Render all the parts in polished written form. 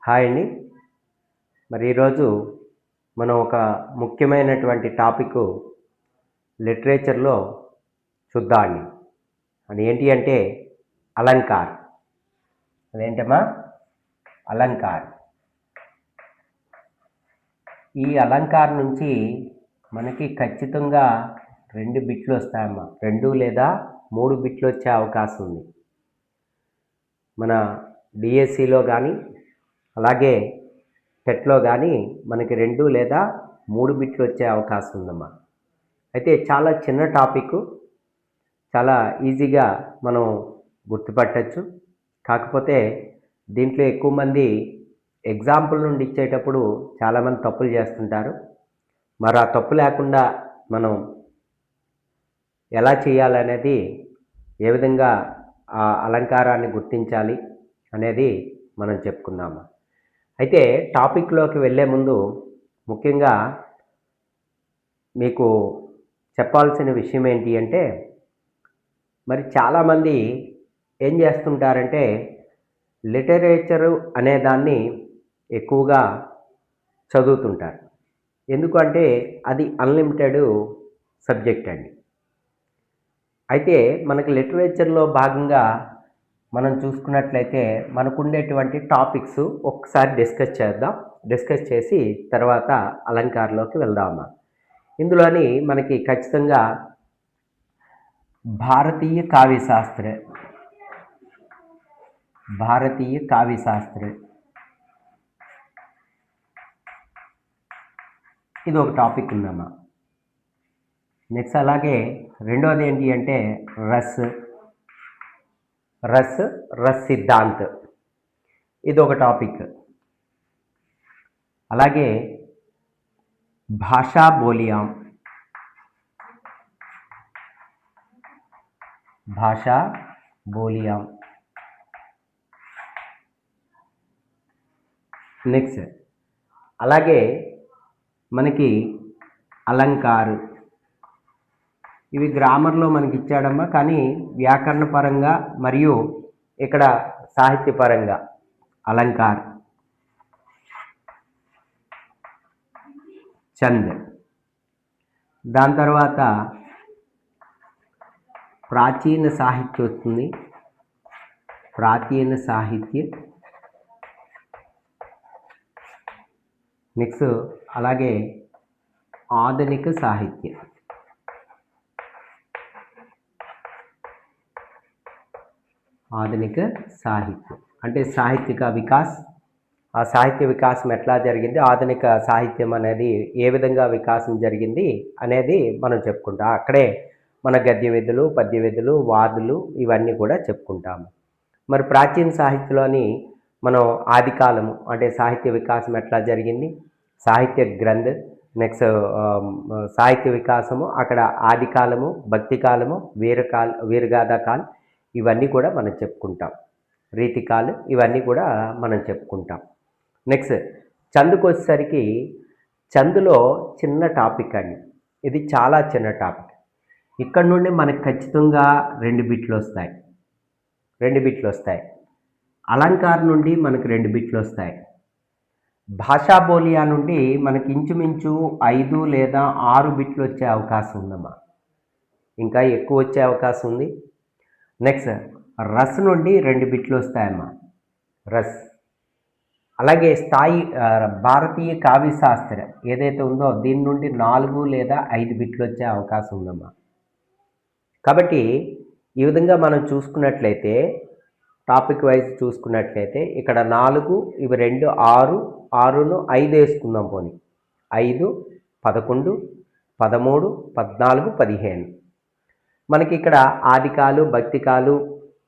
Hi అండి. మరి ఈరోజు మనం ఒక ముఖ్యమైనటువంటి టాపిక్ లిటరేచర్లో చూద్దామండి. అది ఏంటి అంటే అలంకార్. అదేంటమ్మా? అలంకార్. ఈ అలంకార్ నుంచి మనకి ఖచ్చితంగా 2 బిట్లు వస్తాయమ్మా. 2 లేదా 3 బిట్లు వచ్చే అవకాశం ఉంది. మన డిఎస్సిలో కానీ అలాగే టెట్లో కానీ మనకి 2 లేదా 3 బిట్లు వచ్చే అవకాశం ఉందమ్మా. అయితే చాలా చిన్న టాపిక్, చాలా ఈజీగా మనం గుర్తుపట్టచ్చు. కాకపోతే దీంట్లో ఎక్కువ మంది ఎగ్జాంపుల్ నుండి ఇచ్చేటప్పుడు చాలామంది తప్పులు చేస్తుంటారు. మరి ఆ తప్పు లేకుండా మనం ఎలా చేయాలనేది, ఏ విధంగా ఆ అలంకారాన్ని గుర్తించాలి అనేది మనం చెప్పుకుందాము. అయితే టాపిక్లోకి వెళ్ళే ముందు ముఖ్యంగా మీకు చెప్పాల్సిన విషయం ఏంటి అంటే, మరి చాలామంది ఏం చేస్తుంటారంటే లిటరేచరు అనేదాన్ని ఎక్కువగా చదువుతుంటారు. ఎందుకంటే అది అన్లిమిటెడ్ సబ్జెక్ట్ అండి. అయితే మనకి లిటరేచర్లో భాగంగా మనం చూసుకున్నట్లయితే మనకుండేటువంటి టాపిక్స్ ఒక్కసారి డిస్కస్ చేద్దాం. డిస్కస్ చేసి తర్వాత అలంకారంలోకి వెళ్దామా. ఇందులోని మనకి ఖచ్చితంగా భారతీయ కావ్యశాస్త్ర ఇది ఒక టాపిక్ ఉందమ్మా. నెక్స్ట్ అలాగే రెండవది ఏంటి అంటే రస్ సిద్ధాంత్, ఇది ఒక టాపిక్. అలాగే భాషా బోలియాం, నెక్స్ట్ అలాగే మనకి అలంకారు. ఇవి గ్రామర్లో మనకి ఇచ్చాడమ్మా, కానీ వ్యాకరణ పరంగా మరియు ఇక్కడ సాహిత్యపరంగా అలంకార్, చంద్. దాని తర్వాత ప్రాచీన సాహిత్యం వస్తుంది, ప్రాచీన సాహిత్య. నెక్స్ట్ అలాగే ఆధునిక సాహిత్యం. అంటే సాహిత్యక వికాస్, ఆ సాహిత్య వికాసం ఎట్లా జరిగింది, ఆధునిక సాహిత్యం అనేది ఏ విధంగా వికాసం జరిగింది అనేది మనం చెప్పుకుంటాం. అక్కడే మన గద్య విధులు, పద్య విధులు, వాదులు ఇవన్నీ కూడా చెప్పుకుంటాము. మరి ప్రాచీన సాహిత్యంలోని మనం ఆదికాలము అంటే సాహిత్య వికాసం ఎట్లా జరిగింది, సాహిత్య గ్రంథ, నెక్స్ట్ సాహిత్య వికాసము, అక్కడ ఆదికాలము, భక్తి కాలము, వీరగాథా కాలం, ఇవన్నీ కూడా మనం చెప్పుకుంటాం. రీతికాలు ఇవన్నీ కూడా మనం చెప్పుకుంటాం. నెక్స్ట్ చందుకు వచ్చేసరికి చందులో చిన్న టాపిక్ అండి. ఇది చాలా చిన్న టాపిక్. ఇక్కడ నుండి మనకు ఖచ్చితంగా 2 బిట్లు వస్తాయి. అలంకార్ నుండి మనకు 2 బిట్లు వస్తాయి. భాషా బోలియా నుండి మనకి ఇంచుమించు 5 లేదా 6 బిట్లు వచ్చే అవకాశం ఉందమ్మా. ఇంకా ఎక్కువ వచ్చే అవకాశం ఉంది. నెక్స్ట్ రస్ నుండి 2 బిట్లు వస్తాయమ్మా, రస్. అలాగే భారతీయ కావ్యశాస్త్ర ఏదైతే ఉందో దీని నుండి 4 లేదా 5 బిట్లు వచ్చే అవకాశం ఉందమ్మా. కాబట్టి ఈ విధంగా మనం చూసుకున్నట్లయితే టాపిక్ వైజ్ చూసుకున్నట్లయితే ఇక్కడ 4, ఇవి 2, 6, 6ను 5 వేసుకుందాం. పోనీ 5, 11, 13, 14, 15. మనకి ఇక్కడ ఆదికాలు, భక్తికాలు,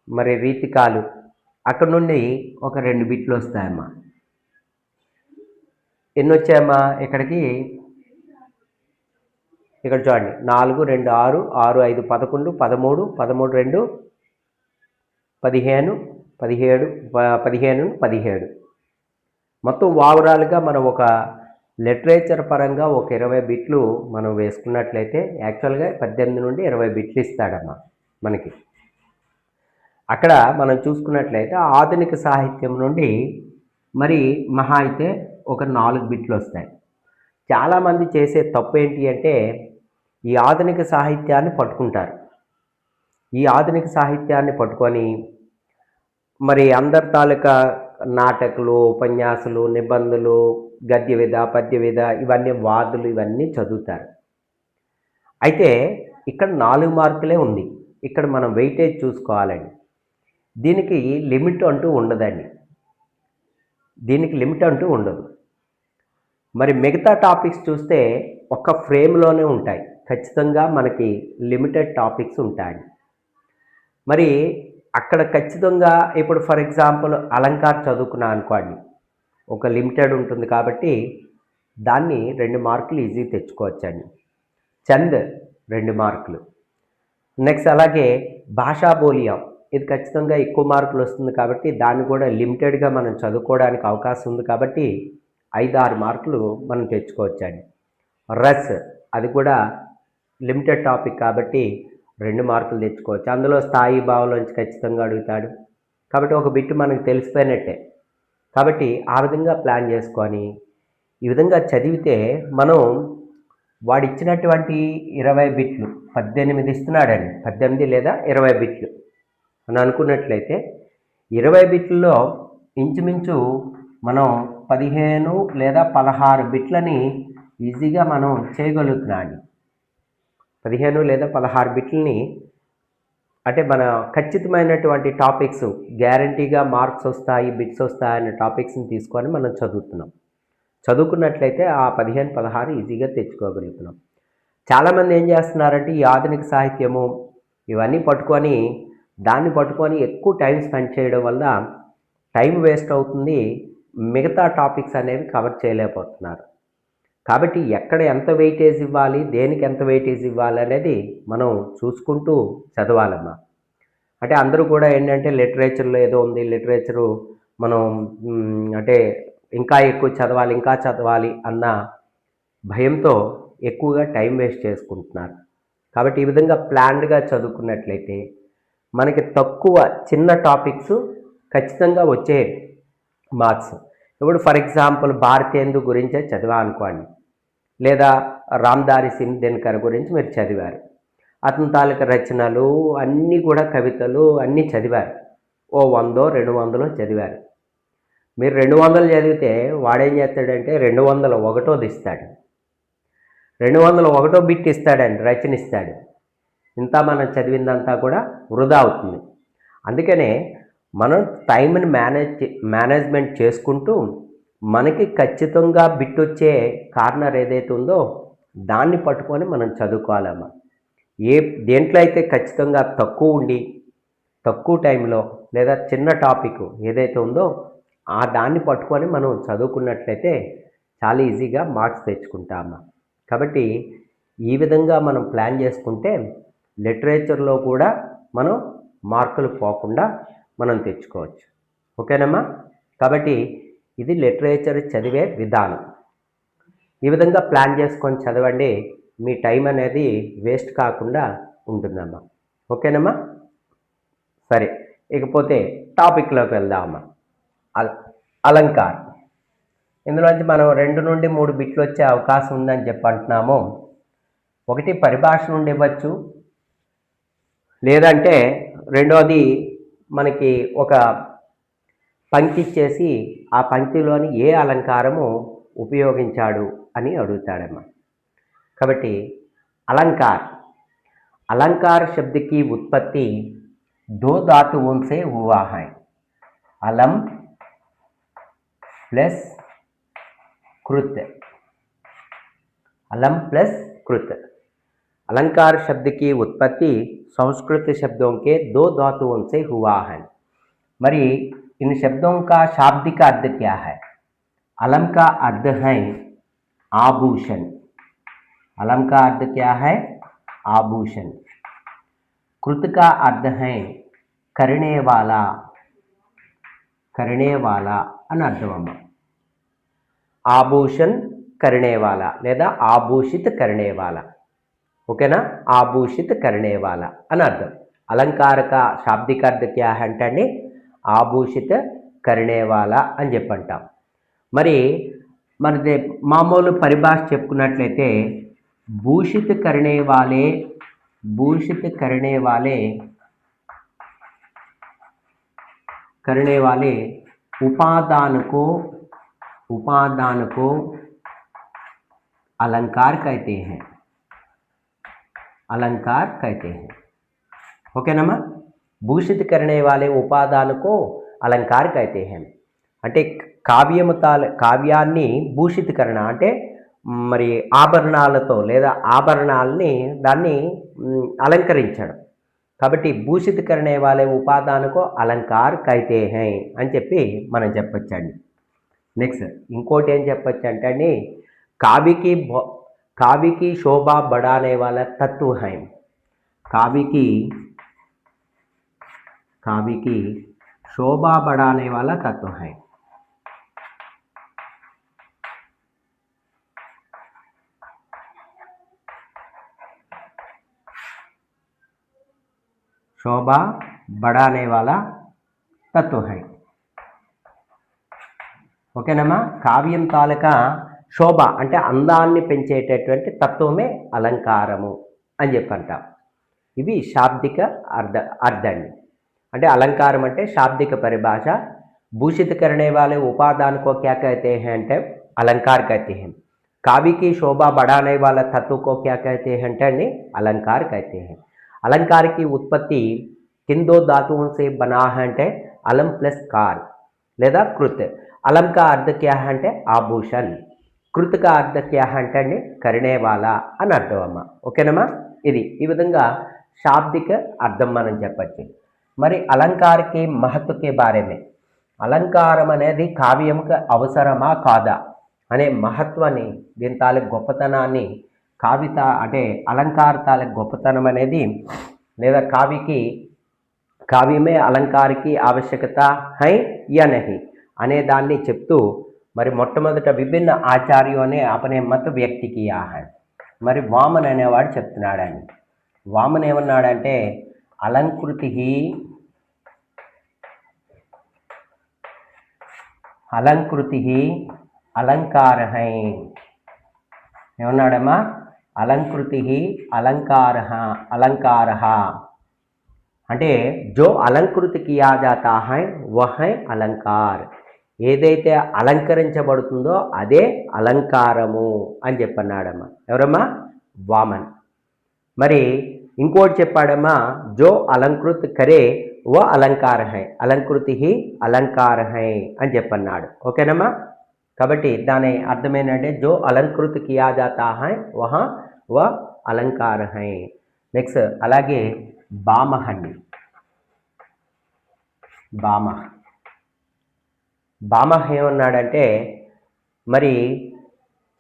మరి రీతికాలు, అక్కడ నుండి ఒక 2 బిట్లు వస్తాయమ్మా. ఎన్ని వచ్చాయమ్మా ఇక్కడికి? ఇక్కడ చూడండి, 4, 2, 6, 6, 5, 11, 13, 13, 2, 15, 17, 17. మొత్తం ఓవరాల్గా మనం ఒక లిటరేచర్ పరంగా ఒక 20 బిట్లు మనం వేసుకున్నట్లయితే యాక్చువల్గా 18 నుండి 20 బిట్లు ఇస్తాడమ్మా మనకి. అక్కడ మనం చూసుకున్నట్లయితే ఆధునిక సాహిత్యం నుండి మరి మహా అయితే ఒక 4 బిట్లు వస్తాయి. చాలామంది చేసే తప్పు ఏంటి అంటే ఈ ఆధునిక సాహిత్యాన్ని పట్టుకుంటారు. ఈ ఆధునిక సాహిత్యాన్ని పట్టుకొని మరి అందరి తాలూకా నాటకాలు, ఉపన్యాసాలు, నిబంధనలు, గద్య విధ, పద్య విధ ఇవన్నీ వాదులు ఇవన్నీ చదువుతారు. అయితే ఇక్కడ 4 మార్కులే ఉంది. ఇక్కడ మనం వెయిటేజ్ చూసుకోవాలండి. దీనికి లిమిట్ అంటూ ఉండదండి. దీనికి లిమిట్ అంటూ ఉండదు. మరి మిగతా టాపిక్స్ చూస్తే ఒక ఫ్రేమ్‌లోనే ఉంటాయి. ఖచ్చితంగా మనకి లిమిటెడ్ టాపిక్స్ ఉంటాయి. మరి అక్కడ ఖచ్చితంగా ఇప్పుడు ఫర్ ఎగ్జాంపుల్ అలంకార్ చదువుకున్నా అనుకోండి. ఒక లిమిటెడ్ ఉంటుంది కాబట్టి దాన్ని 2 మార్కులు ఈజీగా తెచ్చుకోవచ్చండి. చంద్ 2 మార్కులు. నెక్స్ట్ అలాగే భాషా బోలియాం ఇది ఖచ్చితంగా ఎక్కువ మార్కులు వస్తుంది కాబట్టి దాన్ని కూడా లిమిటెడ్గా మనం చదువుకోవడానికి అవకాశం ఉంది కాబట్టి 5-6 మార్కులు మనం తెచ్చుకోవచ్చండి. రస్ అది కూడా లిమిటెడ్ టాపిక్ కాబట్టి 2 మార్కులు తెచ్చుకోవచ్చు. అందులో స్థాయి భావంలోంచి ఖచ్చితంగా అడుగుతాడు కాబట్టి ఒక బిట్ మనకు తెలిసిపోయినట్టే. కాబట్టి ఆ విధంగా ప్లాన్ చేసుకొని ఈ విధంగా చదివితే మనం వాడిచ్చినటువంటి 20 బిట్లు 18 ఇస్తున్నాడండి. 18 లేదా 20 బిట్లు అని అనుకున్నట్లయితే 20 బిట్లలో ఇంచుమించు మనం 15 లేదా 16 బిట్లని ఈజీగా మనం చేయగలుగుతున్నాం. 15 లేదా 16 బిట్లని అంటే మన ఖచ్చితమైనటువంటి టాపిక్స్ గ్యారంటీగా మార్క్స్ వస్తాయి, బిట్స్ వస్తాయనే టాపిక్స్ని తీసుకొని మనం చదువుతున్నాం. చదువుకున్నట్లయితే ఆ 15, 16 ఈజీగా తెచ్చుకోగలుగుతున్నాం. చాలామంది ఏం చేస్తున్నారంటే ఈ ఆధునిక సాహిత్యము ఇవన్నీ పట్టుకొని దాన్ని పట్టుకొని ఎక్కువ టైం స్పెండ్ చేయడం వల్ల టైం వేస్ట్ అవుతుంది. మిగతా టాపిక్స్ అనేవి కవర్ చేయలేకపోతున్నారు. కాబట్టి ఎక్కడ ఎంత వెయిటేజ్ ఇవ్వాలి, దేనికి ఎంత వెయిటేజ్ ఇవ్వాలి అనేది మనం చూసుకుంటూ చదవాలమ్మా. అంటే అందరూ కూడా ఏంటంటే లిటరేచర్లో ఏదో ఉంది, లిటరేచరు మనం అంటే ఇంకా ఎక్కువ చదవాలి, ఇంకా చదవాలి అన్న భయంతో ఎక్కువగా టైం వేస్ట్ చేసుకుంటున్నారు. కాబట్టి ఈ విధంగా ప్లాన్డ్గా చదువుకున్నట్లయితే మనకి తక్కువ చిన్న టాపిక్స్ ఖచ్చితంగా వచ్చే మార్క్స్. ఇప్పుడు ఫర్ ఎగ్జాంపుల్ భారతేందు గురించే చదివా అనుకోండి, లేదా రామ్ధారి సింగ్ దినకర్ గురించి మీరు చదివారు. అతని తాలూకా రచనలు అన్నీ కూడా కవితలు అన్నీ చదివారు. ఓ 100-200 చదివారు. మీరు 200 చదివితే వాడేం చేస్తాడంటే 201ది ఇస్తాడు. 201 బిట్ ఇస్తాడండి, రచన ఇస్తాడు. ఇంత మనం చదివిందంతా కూడా వృధా అవుతుంది. అందుకనే మనం టైంని మేనేజ్మెంట్ చేసుకుంటూ మనకి ఖచ్చితంగా బిట్ వచ్చే కార్నర్ ఏదైతే ఉందో దాన్ని పట్టుకొని మనం చదువుకోవాలమ్మా. దేంట్లో అయితే ఖచ్చితంగా తక్కువ ఉండి తక్కువ టైంలో లేదా చిన్న టాపిక్ ఏదైతే ఉందో ఆ దాన్ని పట్టుకొని మనం చదువుకున్నట్లయితే చాలా ఈజీగా మార్క్స్ తెచ్చుకుంటామా. కాబట్టి ఈ విధంగా మనం ప్లాన్ చేసుకుంటే లిటరేచర్లో కూడా మనం మార్కులు పోకుండా మనం తెచ్చుకోవచ్చు. ఓకేనమ్మా. కాబట్టి ఇది లిటరేచర్ చదివే విధానం. ఈ విధంగా ప్లాన్ చేసుకొని చదవండి, మీ టైం అనేది వేస్ట్ కాకుండా ఉంటుందమ్మా. ఓకేనమ్మా. సరే, ఇకపోతే టాపిక్లోకి వెళ్దామమ్మా. అలంకార్ ఇందులోంచి మనం 2 నుండి 3 బిట్లు వచ్చే అవకాశం ఉందని చెప్పి అంటున్నాము. ఒకటి పరిభాష నుండి ఇవ్వచ్చు, లేదంటే రెండోది మనకి ఒక పంక్తి ఇచ్చేసి ఆ పంక్తిలోని ఏ అలంకారము ఉపయోగించాడు అని అడుగుతాడమ్మా. కాబట్టి अलंकार शब्द की उत्पत्ति 2 धातुओं से हुआ है, अलम प्लस कृत। अलम प्लस कृत। अलंकार शब्द की उत्पत्ति संस्कृत शब्दों के 2 धातुओं से हुआ है। मरी इन शब्दों का शाब्दिक अर्थ क्या है? अलम का अर्थ है आभूषण। अलम का अर्थ क्या है? आभूषण। कृत का अर्थ है करने वाला, करने वाला అని అర్థం అమ్మ. ఆభూషణ్ కరణేవాలా లేదా ఆభూషిత్ కరణేవాలా. ఓకేనా, ఆభూషిత్ కరణేవాలా అని అర్థం. అలంకార కా శాబ్దిక అర్థ క్యా అంటే అండి ఆభూషిత करने वाला అని చెప్పంటాం. మరి మనది మామూలు పరిభాష చెప్పుకున్నట్లయితే భూషిత్ करने वाले उपादान को अलंकार कहते हैं. ओके ना. भूषित करने वाले उपादान को अलंकार कहते हैं. అంటే కావ్యాన్ని భూషితకరణ అంటే మరి ఆభరణాలతో లేదా ఆభరణాలని దాన్ని అలంకరించడం. కాబట్టి భూషిత్ కరణే వాలే ఉపాదానకు అలంకార్ కైతే హై అని చెప్పి మనం చెప్పొచ్చండి. నెక్స్ట్ ఇంకోటి ఏం చెప్పొచ్చు అంటే అండి, కావ్యకి శోభా బడానే వాలా తత్వ హై. కావ్యకి शोभा बढ़ाने वाला तत्व है. शोभा बढ़ाने वाला तत्व है. ఓకేనమ్మా. కావ్యం తాలూకా శోభ అంటే అందాన్ని పెంచేటటువంటి తత్వమే అలంకారము అని చెప్పంటాం. ఇవి శాబ్దిక అర్థండి. అంటే అలంకారం అంటే శాబ్దిక పరిభాష. భూషిत करने वाले उपादान को क्या कहते हैं అంటే अलंकार कहते हैं. काव्य की शोभा बढ़ाने वाला तत्व को क्या कहते हैं అంటే अलंकार कहते हैं. अलंकार की उत्पत्ति किन दो धातुओं से बना है అంటే अलम प्लस कार లేదా कृत. अलम का अर्थ क्या है అంటే आभूषण. कृत का अर्थ क्या है అంటే करने वाला అని అర్థం అమ్మ. ఓకేనమ్మా. ఇది ఈ విధంగా శాబ్దిక అర్థం మనం చెప్పచ్చు. మరి अलंकार के महत्व के बारे में, అలంకారం అనేది కావ్యంకి అవసరమా కాదా అనే మహత్వాన్ని, దీని తాలూకు గొప్పతనాన్ని, కావిత అంటే అలంకార తాలూకు గొప్పతనం అనేది లేదా కావ్యమే अलंकार की आवश्यकता है या नहीं అనే దాన్ని చెప్తూ మరి మొట్టమొదట విభిన్న ఆచార్యోనే అపనే మత వ్యక్తి కియా హై. మరి వామన్ అనేవాడు చెప్తున్నాడని. వామన్ ఏమన్నాడంటే अलंकृति अलंकार है. ఏమన్నాడమ్మా? अलंकृति अलंकार అంటే जो अलंकृत किया जाता है वह है अलंकार. ఏదైతే అలంకరించబడుతుందో అదే అలంకారము అని చెప్పన్నాడమ్మా. ఎవరమ్మా? వామన్. మరి ఇంకోటి చెప్పాడమ్మా, జో అలంకృత్ కరే వ అలంకార హై, అలంకృతి అలంకార హై అని చెప్పన్నాడు. ఓకేనమ్మా. కాబట్టి దాని అర్థం ఏంటంటే జో అలంకృత్ కియా జాతా హై వహ వ అలంకార హై. నెక్స్ట్ అలాగే బామహ అండి. బామహ ఏమన్నాడంటే మరి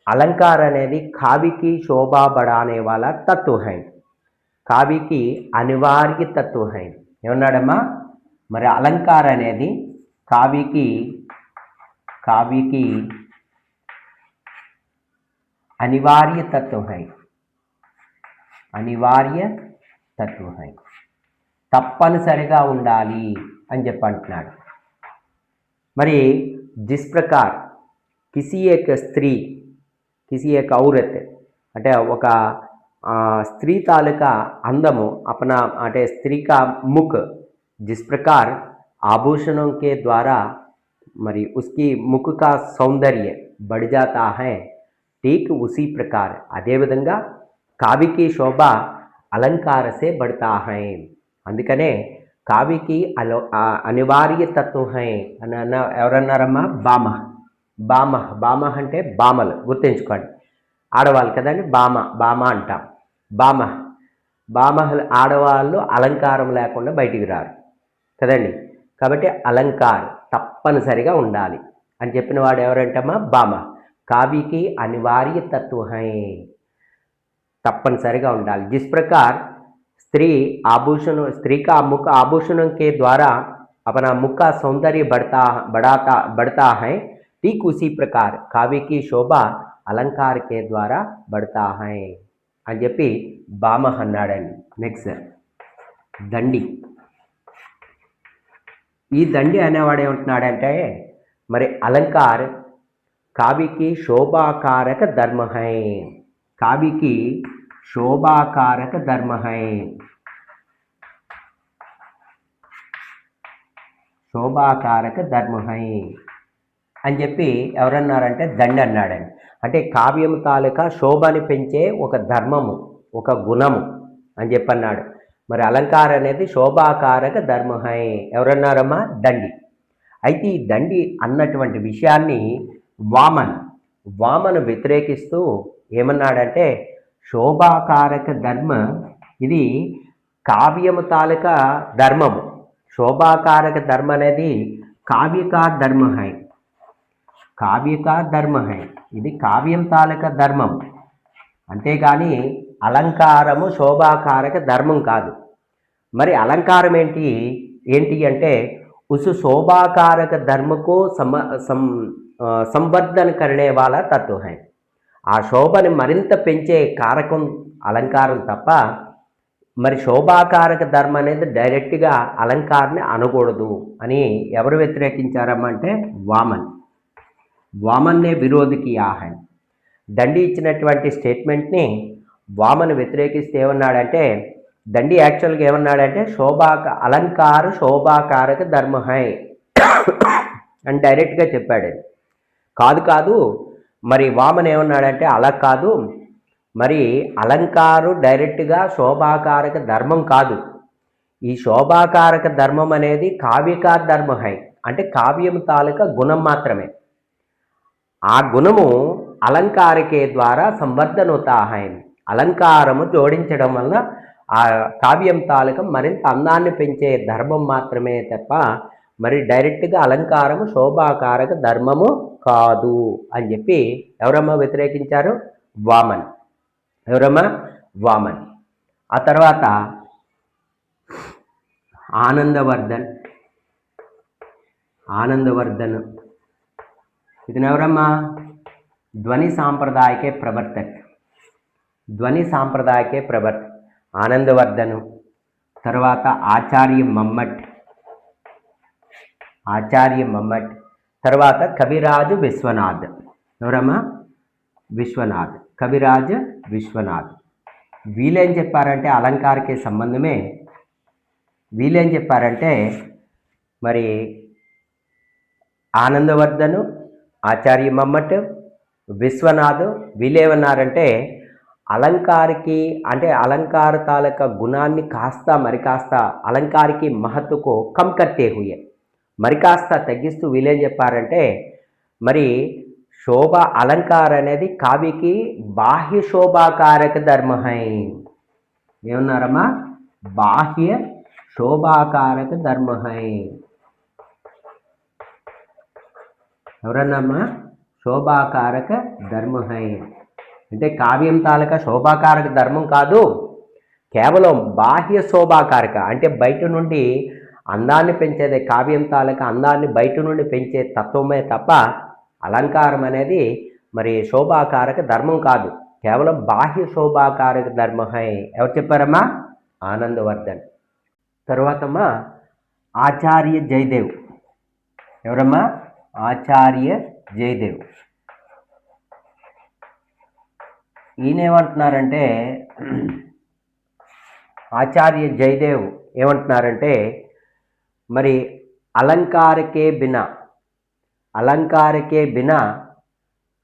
अलंकार అనేది కావ్యకి శోభా బడానే వాలా తత్వ హై, కావ్యకి అనివార్య తత్వ హై. ఏమన్నాడమ్మా? మరి అలంకార అనేది కావ్యకి అనివార్య తత్వ హై, తప్పనిసరిగా ఉండాలి అని చెప్పంటున్నాడు. మరి జిస్ ప్రకార్ కిసి ఏక స్త్రీ, కిసి ఏక ఔరత్ అంటే ఒక स्त्री तालुका अंदमु अपना अटे स्त्री का मुख जिस प्रकार आभूषणों के द्वारा मरी उसकी मुख का सौंदर्य बढ़ जाता है, ठीक उसी प्रकार अदे विधंगा काव्य की शोभा अलंकार से बढ़ता है. अंदकने काव्य की अनिवार्य तत्व है एवरन्नारम्मा? బామ అంటే బామలు గుర్తుంచుకోండి. ఆడవాళ్ళు కదండి బామ అంటాం. బామ ఆడవాళ్ళు అలంకారం లేకుండా బయటికి రారు కదండి. కాబట్టి అలంకార్ తప్పనిసరిగా ఉండాలి అని చెప్పిన వాడు ఎవరంటమ్మా? బామ. కావ్యకి అనివార్య తత్వ హై, తప్పనిసరిగా ఉండాలి. జిస్ ప్రకార్ స్త్రీ का मुख आभूषणों के द्वारा अपना मुख का सौंदर्य बढ़ता है, ठीक उसी प्रकार काव्य की शोभा अलंकार के द्वारा बढ़ता है అని చెప్పి బామహ అన్నాడండి. నెక్స్ట్ దండి. ఈ దండి అనేవాడు ఏమంటున్నాడంటే మరి అలంకార్ కావ్యకి శోభాకారక ధర్మ హై, కావ్యకి శోభాకారక ధర్మ హై, శోభాకారక ధర్మ హై అని చెప్పి ఎవరన్నారంటే దండి అన్నాడని. అంటే కావ్యం తాలూకా శోభని పెంచే ఒక ధర్మము, ఒక గుణము అని చెప్పి అన్నాడు. మరి అలంకార అనేది శోభాకారక ధర్మ హై ఎవరన్నారమ్మా? దండి. అయితే ఈ దండి అన్నటువంటి విషయాన్ని వామన్ వ్యతిరేకిస్తూ ఏమన్నాడంటే శోభాకారక ధర్మ ఇది కావ్యము తాలూకా ధర్మము, శోభాకారక ధర్మ అనేది కావ్యకా ధర్మ హై, కావ్యకా ధర్మ హై, ఇది కావ్యం తాలూకా ధర్మం, అంతేగాని అలంకారము శోభాకారక ధర్మం కాదు. మరి అలంకారం ఏంటి అంటే ఉసు శోభాకారక ధర్మకు సంవర్ధన కరణే వాళ్ళ తత్వ హై, ఆ శోభని మరింత పెంచే కారకం అలంకారం తప్ప మరి శోభాకారక ధర్మ అనేది డైరెక్ట్గా అలంకారాన్ని అనకూడదు అని ఎవరు వ్యతిరేకించారమ్మా అంటే వామన్నే విరోధికి ఆహన్. దండి ఇచ్చినటువంటి స్టేట్మెంట్ని వామన్ వ్యతిరేకిస్తే ఏమన్నాడంటే దండి యాక్చువల్గా ఏమన్నాడంటే అలంకార శోభాకారక ధర్మ హై అని డైరెక్ట్గా చెప్పాడు. కాదు మరి వామన్ ఏమన్నాడంటే అలా కాదు, మరి అలంకారు డైరెక్ట్గా శోభాకారక ధర్మం కాదు, ఈ శోభాకారక ధర్మం అనేది కావ్యకార ధర్మ హై, అంటే కావ్యం తాలూకా గుణం మాత్రమే, ఆ గుణము అలంకారికే ద్వారా సంవర్ధన అవుతా హై, అలంకారము జోడించడం వల్ల ఆ కావ్యం తాలూకా మరింత అందాన్ని పెంచే ధర్మం మాత్రమే తప్ప మరి డైరెక్ట్గా అలంకారము శోభాకారక ధర్మము కాదు అని చెప్పి ఎవరమ్మా వ్యతిరేకించారు? వామన్. ఎవరమ్మా? వామన్. ఆ తర్వాత ఆనందవర్ధన్ ఇతను ఎవరమ్మా? ధ్వని సాంప్రదాయకే ప్రవర్తక్ ఆనందవర్ధను. తర్వాత ఆచార్య మమ్మట్, తర్వాత కవిరాజు విశ్వనాథ్. ఎవరమ్మా? కవిరాజు విశ్వనాథ్. వీళ్ళేం చెప్పారంటే అలంకారకే సంబంధమే, వీళ్ళేం చెప్పారంటే మరి ఆనందవర్ధను, ఆచార్య మమ్మట్, విశ్వనాథ్ వీళ్ళేమన్నారంటే అలంకారకి అంటే అలంకార తాలూకా గుణాన్ని మరి కాస్త అలంకారకి మహత్తుకు కమ్ కర్తే హుయే, మరి కాస్త తగ్గిస్తూ వీళ్ళేం చెప్పారంటే మరి శోభ అలంకార అనేది కావ్యకి బాహ్య శోభాకారక ధర్మ హై. ఏమన్నారమ్మా? బాహ్య శోభాకారక ధర్మ హై. ఎవరన్నామ్మా? శోభాకారక ధర్మ హై అంటే కావ్యం తాలూకా శోభాకారక ధర్మం కాదు, కేవలం బాహ్య శోభాకారక అంటే బయట నుండి అందాన్ని పెంచేదే, కావ్యం తాలూకా అందాన్ని బయట నుండి పెంచే తత్వమే తప్ప అలంకారం అనేది మరి శోభాకారక ధర్మం కాదు, కేవలం బాహ్య శోభాకారక ధర్మ హై. ఎవరు చెప్పారమ్మా? ఆనందవర్ధన్. తర్వాతమ్మా ఆచార్య జయదేవ్. ఎవరమ్మా? ఆచార్య జయదేవ్. ఈయనేమంటున్నారంటే ఆచార్య జయదేవ్ ఏమంటున్నారంటే మరి అలంకారకే బినా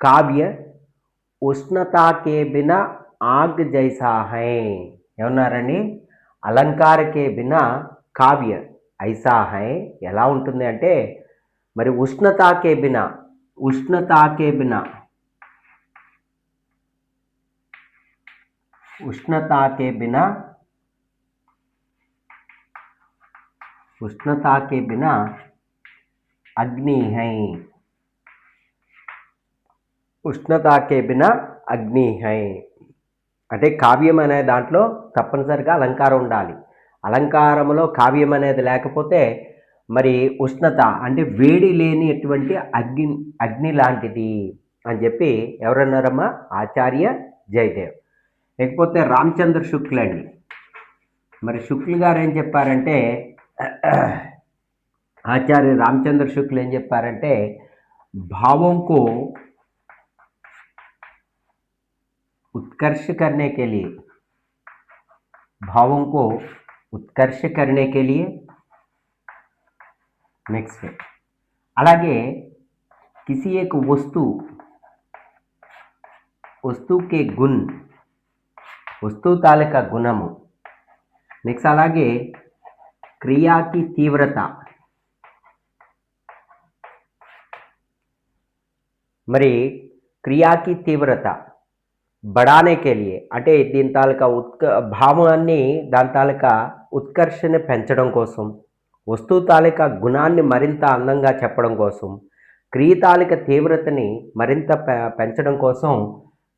కావ్య ఉష్ణతాకే బినా ఆగ్ జైసా హై. ఏమన్నారండి? అలంకారకే బినా కావ్య ఐసా హై ఎలా ఉంటుంది అంటే మరి ఉష్ణతాకే బినా అగ్ని హై, అంటే కావ్యం అనే దాంట్లో తప్పనిసరిగా అలంకారం ఉండాలి, అలంకారంలో కావ్యం అనేది లేకపోతే మరి ఉష్ణత అంటే వేడి లేని ఎటువంటి అగ్ని లాంటిది అని చెప్పి ఎవరన్నారమ్మా? ఆచార్య జయదేవ్. లేకపోతే రామచంద్ర శుక్ల్ అండి. మరి శుక్ల్ గారు ఏం చెప్పారంటే ఆచార్య రాमचंद्र शुक्ल ఏం చెప్పారంటే भावों को उत्कर्ष करने के लिए भावों को उत्कर्ष करने के लिए नेक्स्ट అలాగే किसी एक वस्तु के गुण वस्तु तालिका गुणము నెక్స్ట్ అలాగే क्रिया की तीव्रता మరి క్రియా की तीव्रता बढ़ाने के लिए అంటే దీని తాలూకా భావాన్ని దాని తాలూకా ఉత్కర్షణ పెంచడం కోసం వస్తువు తాలూకా గుణాన్ని మరింత అందంగా చెప్పడం కోసం క్రియ తాలూకా తీవ్రతని మరింత పెంచడం కోసం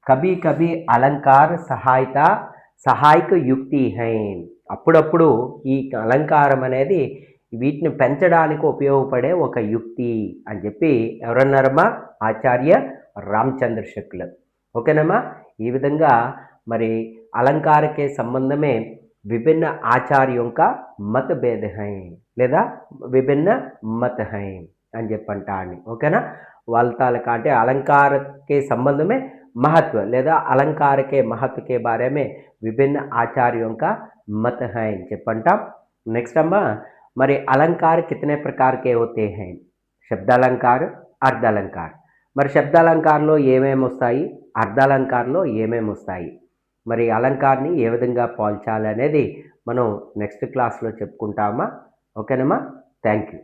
కభీ కభీ అలంకార సహాయక యుక్తి హై అప్పుడప్పుడు ఈ అలంకారం అనేది వీటిని పెంచడానికి ఉపయోగపడే ఒక యుక్తి అని చెప్పి ఎవరన్నారమ్మా ఆచార్య రాमचंद्र शुक्ल ఓకేనమ్మా ఈ విధంగా మరి अलंकार के संबंध में विभिन्न आचार्यों का मतभेद है లేదా విభిన్న मत हैं అని చెప్పంటాని ఓకేనా వాళ్ళ తాలూకా అంటే अलंकार के संबंध में महत्व లేదా अलंकार के महत्व के बारे में विभिन्न आचार्यों का मत है అని చెప్పంటాం నెక్స్ట్ అమ్మా మరి अलंकार कितने प्रकार के होते हैं శబ్దాలంకార అర్ధాలంకార మరి శబ్దాలంకారంలో ఏమేమి వస్తాయి అర్ధాలంకారంలో ఏమేమి వస్తాయి మరి అలంకారాన్ని ఏ విధంగా పోల్చాలి అనేది మనం నెక్స్ట్ క్లాస్లో చెప్పుకుంటామా ఓకేనమ్మా థ్యాంక్ యూ